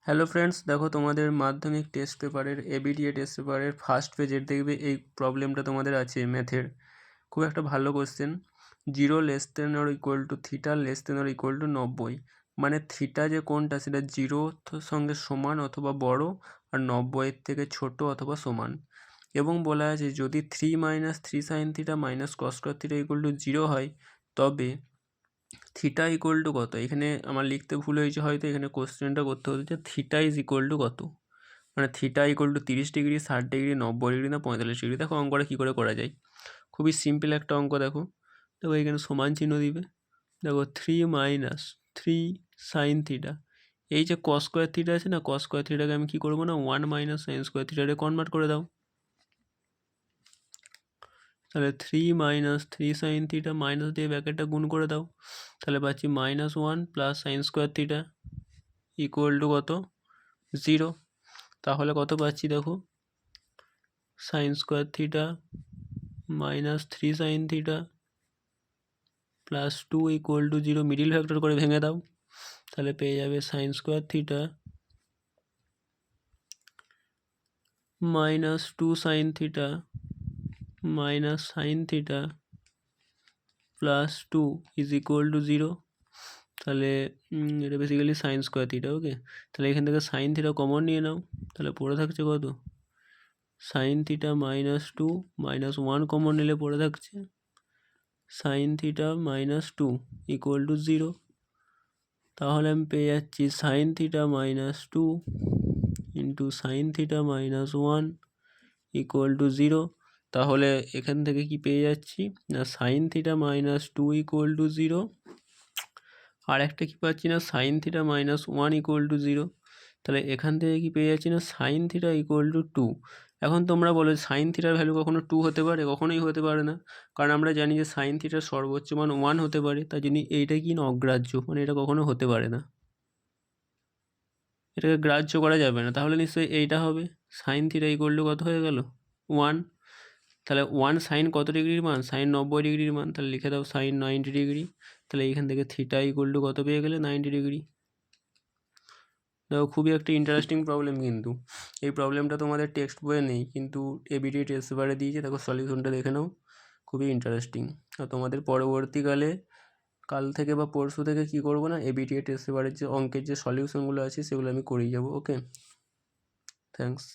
Hello friends, দেখো তোমাদের মাধ্যমিক টেস্ট পেপারের এবিটিএ টেস্ট পেপারের ফার্স্ট পেজের দেখবে এই প্রবলেমটা তোমাদের আছে ম্যাথের। খুব একটা ভালো কোশ্চেন। 0 < থিটা < 90, মানে থিটা যে কোনটা সেটা 0 সঙ্গে সমান অথবা বড় আর 90-এর থেকে ছোট অথবা সমান। এবং বলা আছে যদি 3 - 3 sin theta cos square theta 0 হয় তবে থিটা কত। এখানে আমার লিখতে ভুল হয়েছে, হয়তো এখানে কোশ্চেনটা করতে হতো যে থিটা কত, মানে থিটা 30 ডিগ্রি, 60 ডিগ্রি, 90 ডিগ্রি না 45 ডিগ্রি। দেখো অঙ্কটা কী করে করা যায়, খুবই সিম্পল একটা অঙ্ক। দেখো দেখো এখানে সমান চিহ্ন দিবে। দেখো 3 - 3 sin থিটা, এই যে cos স্কয়ার থিটা আছে না, cos স্কয়ার থিটাকে আমি কী করবো না 1 - sin স্কয়ার থিটারে কনভার্ট করে দাও। তাহলে 3 - 3 sin থিটা মাইনাস দিয়ে ব্যাকেটটা গুণ করে দাও, তাহলে পাচ্ছি -1 প্লাস সাইন স্কোয়ার থিটা কত 0। তাহলে কত পাচ্ছি দেখো, sine square theta -3 sin theta plus 2 0। Middle factor করে ভেঙে দাও, তাহলে পেয়ে যাবে sine square theta -2 sin theta sine theta plus 2 0। তাহলে এটা বেসিক্যালি সাইন স্কোয়ার থিটা। ওকে, তাহলে এখান থেকে সাইন থিটা কমন নিয়ে নাও, তাহলে পড়ে থাকছে কত, সাইন থিটা -2 -1 কমন নিলে পড়ে থাকছে সাইন থিটা -2 0। তাহলে আমি পেয়ে যাচ্ছি sine theta -2 into sine theta -1 0। তাহলে এখান থেকে কি পেয়ে যাচ্ছি না সাইন থিটা -2 0, আর একটা কী পাচ্ছি না সাইন থিটা -1 0। তাহলে এখান থেকে কি পেয়ে যাচ্ছি না সাইন থিটা 2। এখন তোমরা বলো সাইন থিটার ভ্যালু কখনো 2 হতে পারে? কখনোই হতে পারে না, কারণ আমরা জানি যে সাইন থিটার সর্বোচ্চ মান 1 হতে পারে। তাই জন্য এইটা কি না অগ্রাহ্য, মানে এটা কখনো হতে পারে না, এটাকে গ্রাহ্য করা যাবে না। তাহলে নিশ্চয়ই এইটা হবে, সাইন থিটা কত হয়ে গেল 1। তাহলে 1 সাইন কত ডিগ্রির মান, সাইন 90 ডিগ্রির মান, তাহলে লিখে দাও সাইন 90 ডিগ্রি। তাহলে এইখান থেকে থিটা কত পেয়ে গেলে 90 ডিগ্রি। দেখো খুবই একটা ইন্টারেস্টিং প্রবলেম, কিন্তু এই প্রবলেমটা তোমাদের টেক্সট বইয়ে নেই, কিন্তু এবিটিএ টেস্ট পেপারে দিয়েছে। দেখো সলিউশনটা দেখে নাও, খুবই ইন্টারেস্টিং। আর তোমাদের পরবর্তীকালে কাল থেকে বা পরশু থেকে কী করবো না এবিটিএ টেস্ট পেপারের যে অঙ্কের যে সলিউশনগুলো আছে সেগুলো আমি করিয়ে যাবো। ওকে, থ্যাঙ্কস।